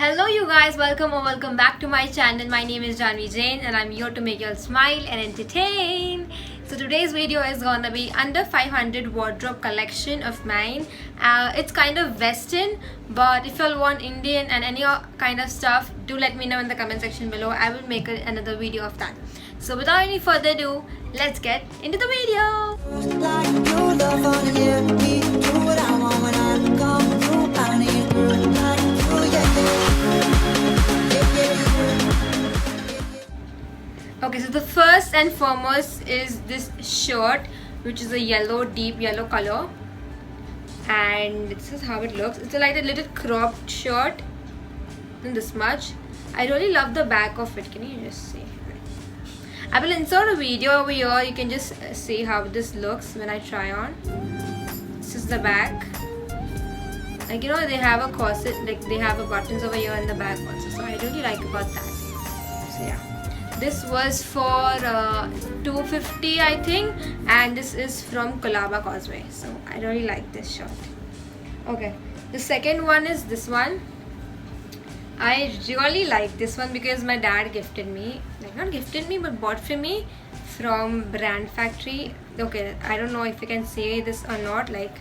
Hello you guys, welcome back to my channel. My name is Janvi Jain and I'm here to make you all smile and entertain. So today's video is gonna be under 500 wardrobe collection of mine. It's kind of western, but if you all want Indian and any kind of stuff, do let me know in the comment section below. I will make another video of that. So without any further ado, let's get into the video. Okay, so the first and foremost is this shirt, which is a deep yellow color, and this is how it looks. It's like a little cropped shirt, and this much. I really love the back of it. Can you just see? I will insert a video over here. You can just see how this looks when I try on. This is the back. Like, you know, they have a corset, like they have a buttons over here in the back also. So I really like about that. So yeah. This was for $250 I think, and this is from Colaba Causeway. So I really like this shirt. Okay, the second one is this one. I really like this one because my dad gifted me, like not gifted me but bought for me from Brand Factory. Okay, I don't know if you can see this or not. Like,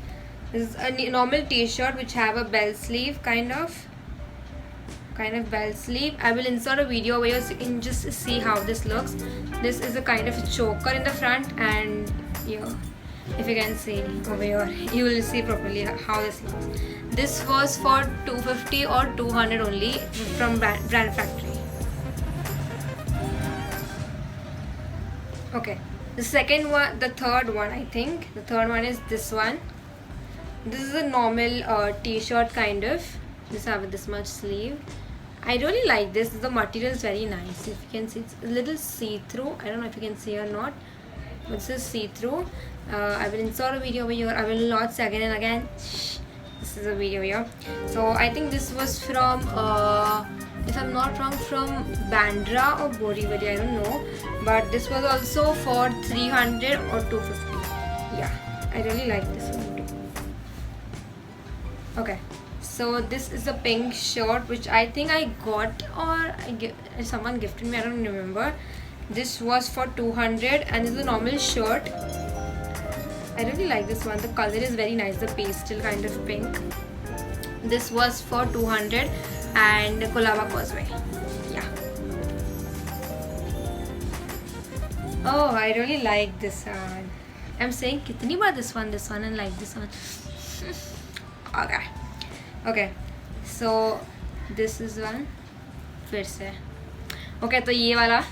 this is a normal t-shirt which have a bell sleeve kind of bell sleeve. I will insert a video where you can just see how this looks. This is a kind of a choker in the front, and yeah, if you can see over here, you will see properly how this looks. This was for $250 or $200 only from Brand Factory. Okay, the third one I think. The third one is this one. This is a normal t-shirt kind of. This have this much sleeve. I really like this. The material is very nice. If you can see, it's a little see-through. I don't know if you can see or not, but this is see-through. I will insert a video over here. I will not say again and again. This is a video here. So I think this was from, if I'm not wrong, from Bandra or Borivali. I don't know. But this was also for $300 or $250. Yeah, I really like this one too. Okay. So this is a pink shirt which I think I got or someone gifted me. I don't remember. This was for $200 and this is a normal shirt. I really like this one. The color is very nice. The pastel kind of pink. This was for $200 and Colaba Causeway. Yeah. Oh, I really like this one. I'm saying kitni baar this one and like this one. Okay. Okay, so this is one. फिर से. Okay, तो ये वाला.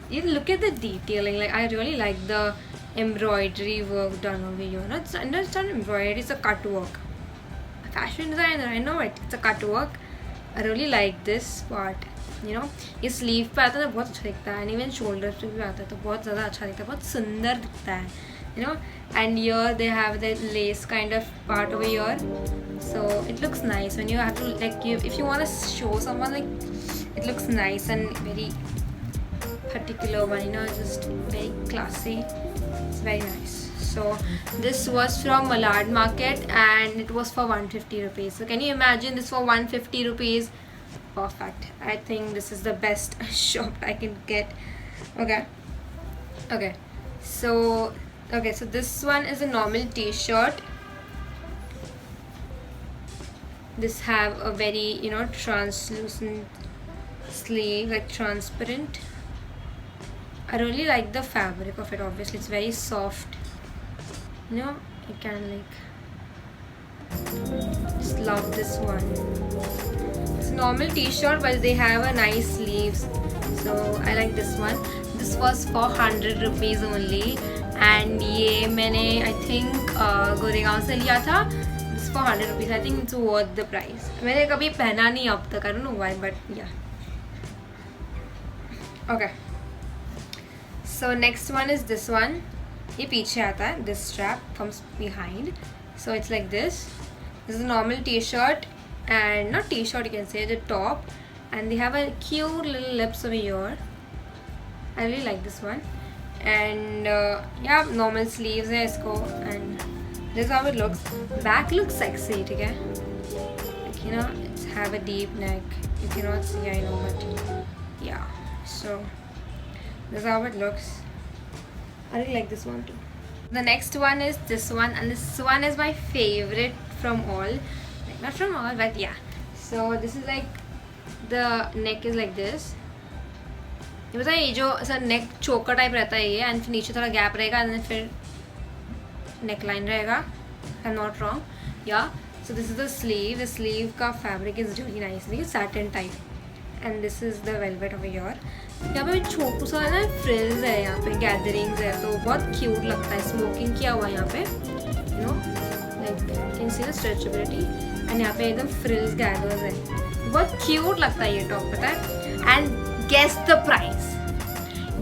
You look at the detailing. Like, I really like the embroidery work done over here. No, it's not embroidery. It's a cut work. A fashion designer, I know it. It's a cut work. I really like this part. You know, ये sleeve पे आता है तो बहुत अच्छा दिखता है. And even shoulders पे भी आता है तो बहुत ज़्यादा अच्छा दिखता है. बहुत सुंदर दिखता है. You know, and here they have the lace kind of part over here. So it looks nice when you have to, like, if you want to show someone, like, it looks nice and very particular one, you know, just very classy. It's very nice. So this was from Malad Market and it was for 150 rupees. So can you imagine this for 150 rupees? Perfect. I think this is the best shop I can get. Okay. So this one is a normal t-shirt. This have a very, you know, translucent sleeve, like transparent. I really like the fabric of it. Obviously it's very soft, you know. I can just love this one. It's a normal t-shirt but they have a nice sleeves, so I like this one. This was for 100 rupees only, and ये मैंने I think Goregaon से लिया था. For 100 rupees. I think it's worth the price. मैंने कभी पहना नहीं अब तक. I don't know why, but yeah. Okay. So next one is this one. ये पीछे आता है. This strap comes behind. So it's like this. This is a normal t-shirt, and not t-shirt, you can say the top, and they have a cute little lips over here. I really like this one. And yeah, normal sleeves है इसको, and this is how it looks. Back looks sexy, okay? Like, you know, it have a deep neck. You cannot see, I know, but yeah. So this is how it looks. I really like this one too. The next one is this one, and this one is my favorite from all. Like, not from all, but yeah. So this is like, the neck is like this. ये पता है, ये जो ऐसा नेक चोकर type रहता है ये, एंड फिर नीचे थोड़ा गैप रहेगा, एंड फिर नेक लाइन रहेगा. I am not wrong. या so this is the sleeve. The sleeve का fabric is really nice, satin type, and this is the velvet of your. यहाँ पे छोटू सा ना फ्रिल्स है, यहाँ पे गैदरिंग्स है, तो बहुत क्यूट लगता है. स्मोकिंग किया हुआ है यहाँ पे, you know, like can see the stretchability, and यहाँ पे एकदम फ्रिल्स गैदर्स है. बहुत क्यूट लगता है ये टॉप, पता है. And guess the price.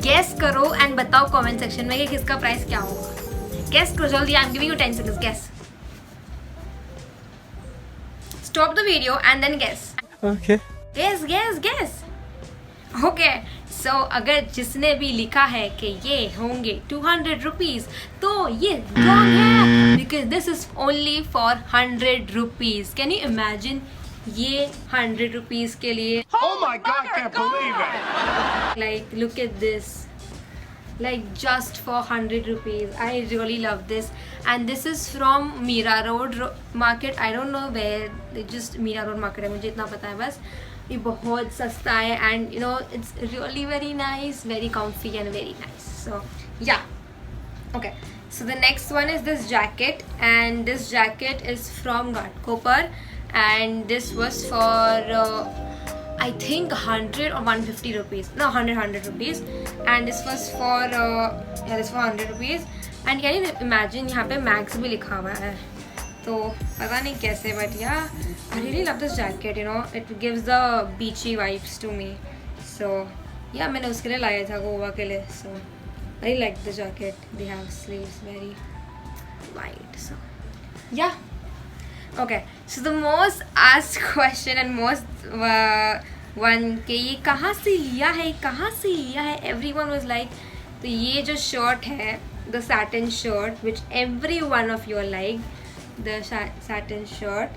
Guess करो एंड बताओ कमेंट सेक्शन में कि किसका प्राइस क्या होगा. गेस करो जल्दी. I am giving you 10 seconds. Guess. Stop the video and then guess. Okay. Guess guess guess. Okay. So अगर जिसने भी लिखा है कि ये होंगे 200 रुपीज, तो ये रॉन्ग है, because this is only for 100 rupees. Can you imagine, ये 100 रुपीज के लिए. Oh my God, can't believe it. Like, look at this. Like, just for 100 rupees. I really love this. And this is from Mira Road Market. I don't know where. They just Mira Road Market है, मुझे इतना पता है बस. ये बहुत सस्ता है, and you know, it's really very nice, very comfy and very nice. So yeah. Okay. So the next one is this jacket, and this jacket is from Ghatkopar, and this was for I think 100 or 150 rupees. No, 100 rupees. And this was for yeah, this for 100 rupees. And can you imagine, यहाँ पे Max भी लिखा हुआ है, तो पता नहीं कैसे, but yeah, I really love this jacket. You know, it gives the beachy vibes to me. So yeah, मैंने उसके लिए लाया था, गोवा के लिए. So I really like the jacket. They have sleeves very wide. So yeah. Okay, so the most asked question and most one कि ये कहाँ से लिया है, कहाँ से लिया है, everyone was like, तो ये जो shirt है, the satin shirt which every one of you like, the satin shirt,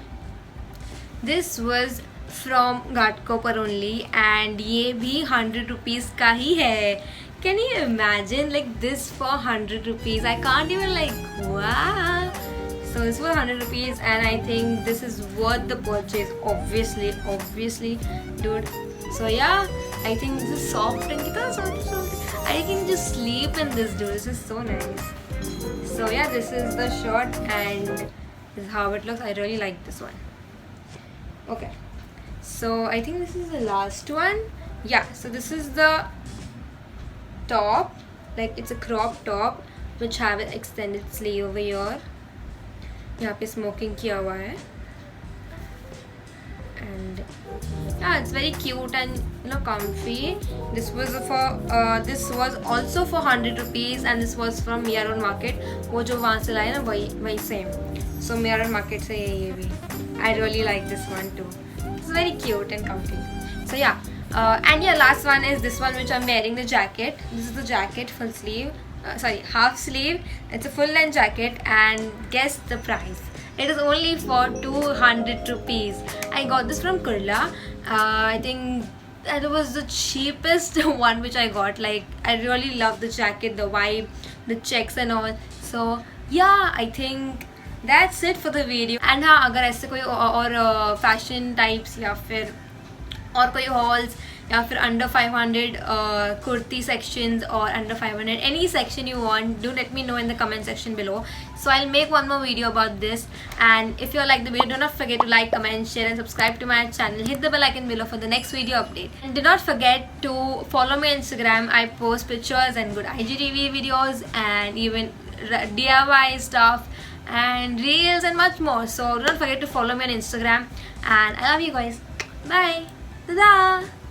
this was from Ghatkopar only, and ये भी 100 rupees का ही है. Can you imagine, like, this for 100 rupees? I can't even, like, wow. So this was 100 rupees, and I think this is worth the purchase. Obviously, dude. So yeah, I think this is soft and kitna soft. I can just sleep in this, dude. This is so nice. So yeah, this is the shirt, and this is how it looks. I really like this one. Okay, so I think this is the last one. Yeah, so this is the top. Like, it's a crop top which have an extended sleeve over here. यहाँ पे smoking किया हुआ है, and yeah, it's very cute and, you know, comfy. This was also for 100 rupees, and this was from Mira Road Market. वो जो वहाँ से लाए ना, वही same. So Mira Road Market से ये भी. I really like this one too. It's very cute and comfy. So yeah, and yeah, last one is this one which I'm wearing, the jacket. This is the jacket, full sleeve. Half sleeve. It's a full length jacket, and guess the price. It is only for 200 rupees. I got this from Kurla. I think that was the cheapest one which I got. Like, I really love the jacket, the vibe, the checks and all. So yeah, I think that's it for the video. And हाँ, अगर ऐसे कोई और fashion types या फिर और कोई hauls या फिर under 500 kurti sections or under 500 any section you want, do let me know in the comment section below. So I'll make one more video about this. And if you like the video, do not forget to like, comment, share and subscribe to my channel. Hit the bell icon below for the next video update. And do not forget to follow me on Instagram. I post pictures and good IGTV videos and even DIY stuff and reels and much more. So do not forget to follow me on Instagram. And I love you guys. Bye. Ta-da!